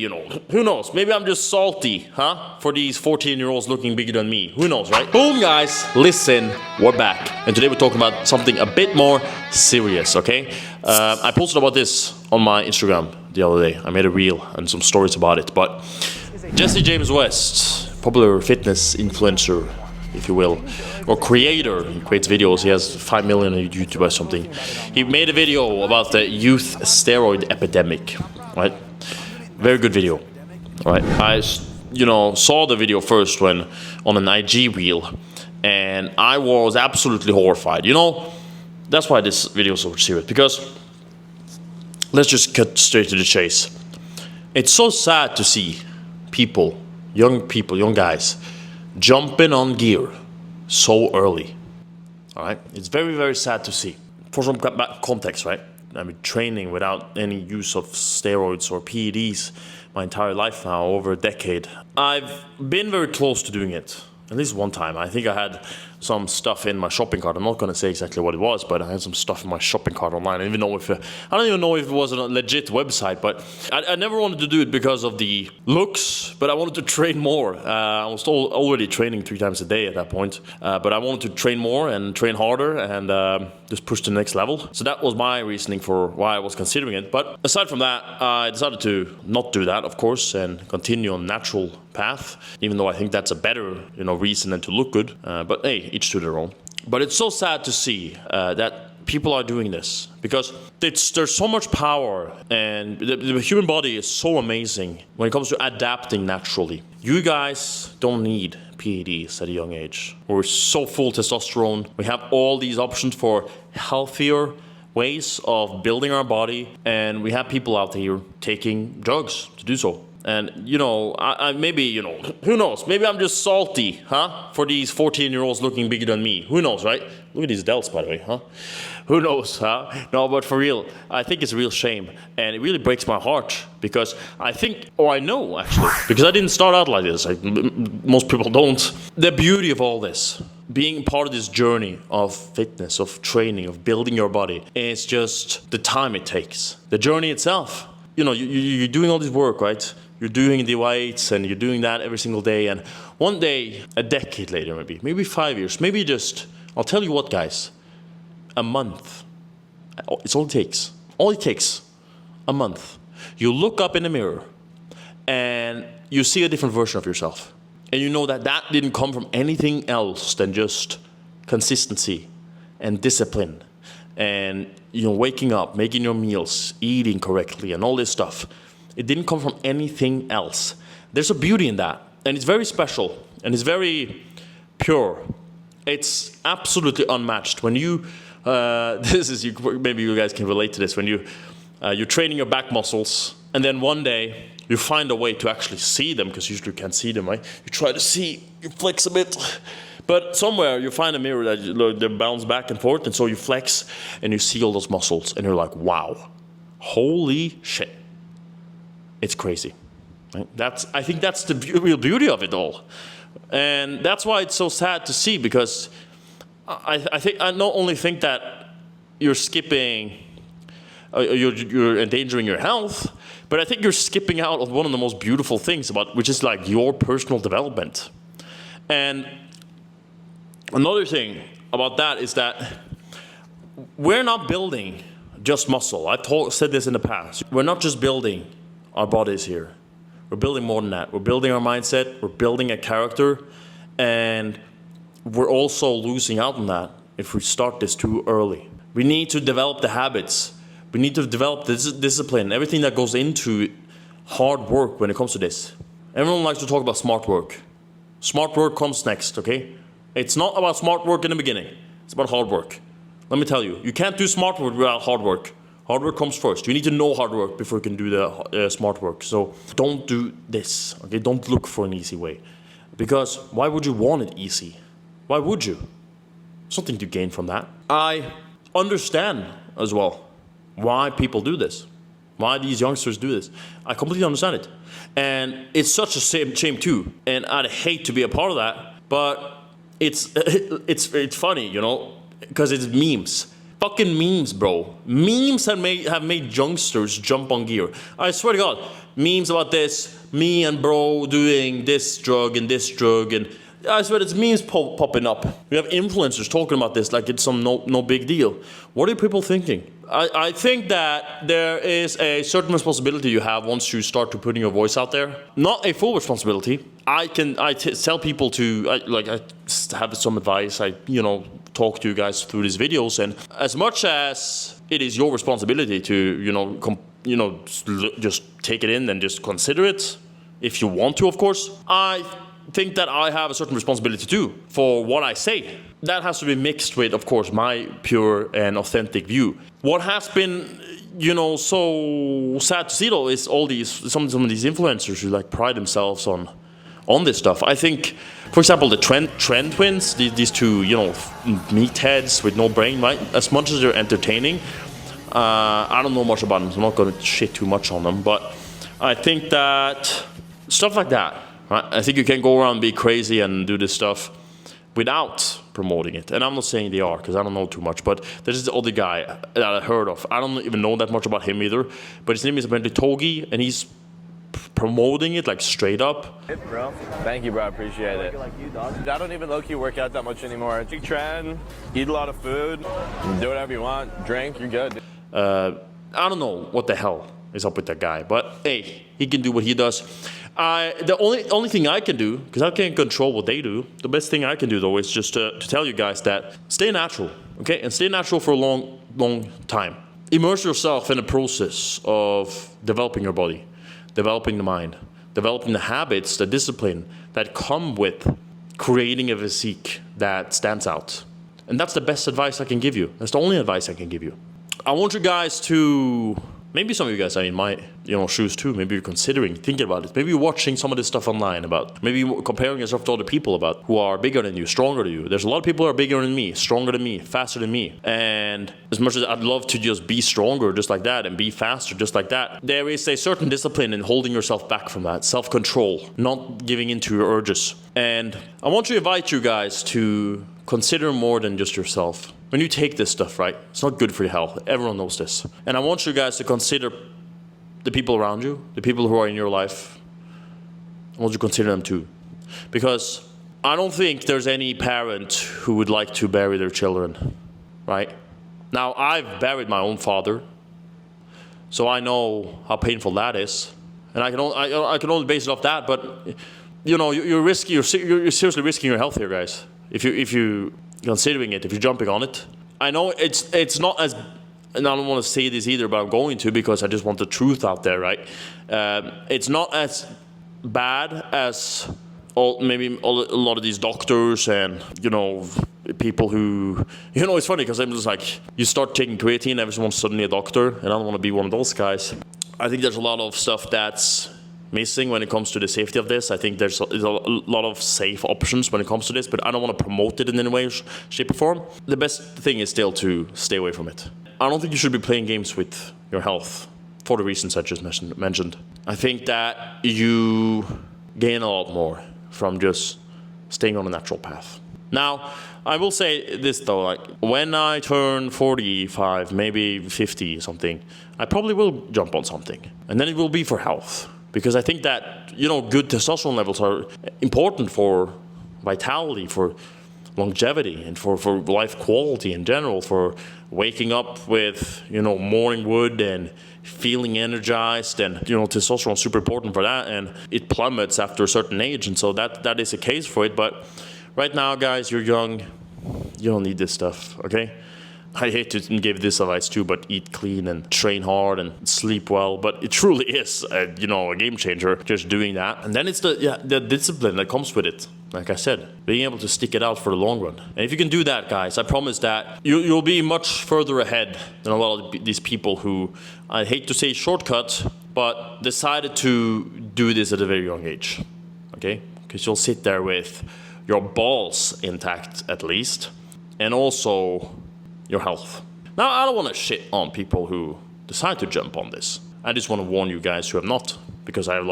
You know, who knows? Maybe I'm just salty, huh? For these 14-year-olds looking bigger than me. Who knows, right? Boom, guys. Listen, we're back. And today we're talking about something a bit more serious, okay? I posted about this on my Instagram the other day. I made a reel and some stories about it. But Jesse James West, popular fitness influencer, if you will, or creator. He creates videos. He has 5 million on YouTube or something. He made a video about the youth steroid epidemic, right? Very good video. All right, I saw the video first when on an IG reel, and I was absolutely horrified. You know, that's why this video is so serious, because let's just cut straight to the chase. It's so sad to see people, young guys, jumping on gear so early. All right, it's very, very sad to see. For some context, right? I've been training without any use of steroids or PEDs my entire life now, over a decade. I've been very close to doing it, at least one time. I think I had some stuff in my shopping cart. I'm not going to say exactly what it was, but I had some stuff in my shopping cart online. I don't even know if it was a legit website, but I never wanted to do it because of the looks, but I wanted to train more. I was already training 3 times a day at that point, but I wanted to train more and train harder and just push to the next level. So that was my reasoning for why I was considering it. But aside from that, I decided to not do that, of course, and continue on natural path, even though I think that's a better, reason than to look good. But hey, each to their own. But it's so sad to see that people are doing this, because there's so much power, and the human body is so amazing when it comes to adapting naturally. You guys don't need PEDs at a young age. We're so full testosterone. We have all these options for healthier ways of building our body, and we have people out here taking drugs to do so. And, maybe, who knows? Maybe I'm just salty, huh? For these 14-year-olds looking bigger than me. Who knows, right? Look at these delts, by the way, huh? Who knows, huh? No, but for real, I think it's a real shame. And it really breaks my heart, because I know, actually, because I didn't start out like this. Most people don't. The beauty of all this, being part of this journey of fitness, of training, of building your body, is just the time it takes. The journey itself. You're doing all this work, right? You're doing the weights and you're doing that every single day. And one day, a decade later, maybe 5 years, maybe just, I'll tell you what, guys, a month. It's all it takes. All it takes, a month. You look up in the mirror and you see a different version of yourself. And you know that didn't come from anything else than just consistency and discipline. And, waking up, making your meals, eating correctly, and all this stuff. It didn't come from anything else. There's a beauty in that. And it's very special. And it's very pure. It's absolutely unmatched. When you, maybe you guys can relate to this. When you're training your back muscles, and then one day you find a way to actually see them, because usually you can't see them, right? You try to see, you flex a bit. But somewhere you find a mirror that they bounce back and forth, and so you flex and you see all those muscles, and you're like, wow, holy shit. It's crazy. Right? I think that's the real beauty of it all. And that's why it's so sad to see, because I not only think that you're skipping, you're endangering your health, but I think you're skipping out on one of the most beautiful things which is like your personal development. And another thing about that is that we're not building just muscle. I've said this in the past. We're not just building our bodies here. We're building more than that. We're building our mindset. We're building a character. And we're also losing out on that if we start this too early. We need to develop the habits. We need to develop the discipline, everything that goes into hard work when it comes to this. Everyone likes to talk about smart work. Smart work comes next, okay? It's not about smart work in the beginning. It's about hard work. Let me tell you, you can't do smart work without hard work. Hard work comes first. You need to know hard work before you can do the smart work. So don't do this, okay? Don't look for an easy way. Because why would you want it easy? Why would you? Something to gain from that. I understand as well why people do this. Why these youngsters do this. I completely understand it. And it's such a shame too. And I'd hate to be a part of that. But it's funny, because it's memes. Fucking memes, bro. Memes have made youngsters jump on gear. I swear to God, memes about this, me and bro doing this drug, and I swear it's memes popping up. We have influencers talking about this like it's some no big deal. What are people thinking? I think that there is a certain responsibility you have once you start to putting your voice out there. Not a full responsibility. I tell people to, I have some advice. I talk to you guys through these videos, and as much as it is your responsibility to just take it in and just consider it, if you want to, of course, I think that I have a certain responsibility too for what I say. That has to be mixed with, of course, my pure and authentic view. What has been, so sad to see though is all these some of these influencers who pride themselves on this stuff. I think, for example, the Trend twins, these two, meatheads with no brain, right? As much as they're entertaining, I don't know much about them, so I'm not going to shit too much on them. But I think that stuff like that, right? I think you can go around and be crazy and do this stuff without promoting it. And I'm not saying they are, because I don't know too much. But there's this other guy that I heard of. I don't even know that much about him either. But his name is apparently Togi, and he's promoting it straight up. Hey, bro. Thank you, bro. I appreciate it. Like you, dog. I don't even low-key work out that much anymore. Big trend, eat a lot of food, do whatever you want, drink, you're good. I don't know what the hell is up with that guy, but hey, he can do what he does. The only thing I can do, because I can't control what they do, the best thing I can do though is just to tell you guys that stay natural, okay? And stay natural for a long time. Immerse yourself in the process of developing your body, developing the mind, developing the habits, the discipline that come with creating a physique that stands out. And that's the best advice I can give you. That's the only advice I can give you. I want you guys to, maybe some of you guys are in my shoes too. Maybe you're thinking about it. Maybe you're watching some of this stuff online maybe you're comparing yourself to other people about who are bigger than you, stronger than you. There's a lot of people who are bigger than me, stronger than me, faster than me. And as much as I'd love to just be stronger just like that and be faster just like that, there is a certain discipline in holding yourself back from that, self-control, not giving into your urges. And I want to invite you guys to consider more than just yourself. When you take this stuff, right, it's not good for your health. Everyone knows this. And I want you guys to consider the people around you, the people who are in your life. I want you to consider them too. Because I don't think there's any parent who would like to bury their children, right? Now, I've buried my own father, so I know how painful that is. And I can only base it off that, but you're seriously risking your health here, guys. If you considering it, if you're jumping on it. I know it's not as, and I don't want to say this either, but I'm going to because I just want the truth out there, right? It's not as bad as a lot of these doctors and people who it's funny because I'm just you start taking creatine, everyone's suddenly a doctor, and I don't want to be one of those guys. I think there's a lot of stuff that's missing when it comes to the safety of this. I think there's a lot of safe options when it comes to this, but I don't want to promote it in any way, shape, or form. The best thing is still to stay away from it. I don't think you should be playing games with your health for the reasons I just mentioned. I think that you gain a lot more from just staying on a natural path. Now, I will say this though, when I turn 45, maybe 50 something, I probably will jump on something, and then it will be for health. Because I think that, good testosterone levels are important for vitality, for longevity, and for life quality in general, for waking up with, morning wood and feeling energized. And, testosterone is super important for that. And it plummets after a certain age. And so that is a case for it. But right now, guys, you're young. You don't need this stuff, okay? I hate to give this advice too, but eat clean and train hard and sleep well. But it truly is, a game changer, just doing that. And then it's the discipline that comes with it. Like I said, being able to stick it out for the long run. And if you can do that, guys, I promise that you'll be much further ahead than a lot of these people who, I hate to say shortcut, but decided to do this at a very young age. Okay? Because you'll sit there with your balls intact, at least, and also your health. Now, I don't want to shit on people who decide to jump on this. I just want to warn you guys who have not, because I have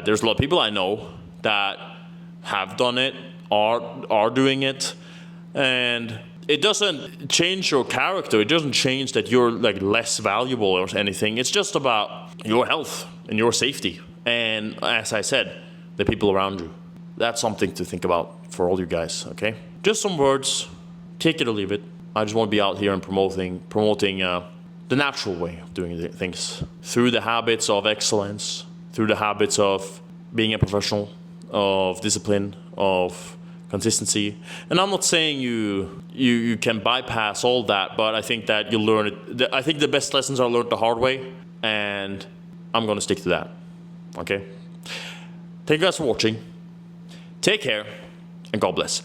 there's a lot of people I know that have done it, are doing it, and it doesn't change your character. It doesn't change that you're less valuable or anything. It's just about your health. and your safety. And as I said, the people around you. That's something to think about for all you guys, okay? Just some words, take it or leave it. I just want to be out here and promoting the natural way of doing things through the habits of excellence, through the habits of being a professional, of discipline, of consistency. And I'm not saying you can bypass all that, but I think that you learn it. I think the best lessons are learned the hard way, and I'm going to stick to that, okay? Thank you guys for watching. Take care, and God bless.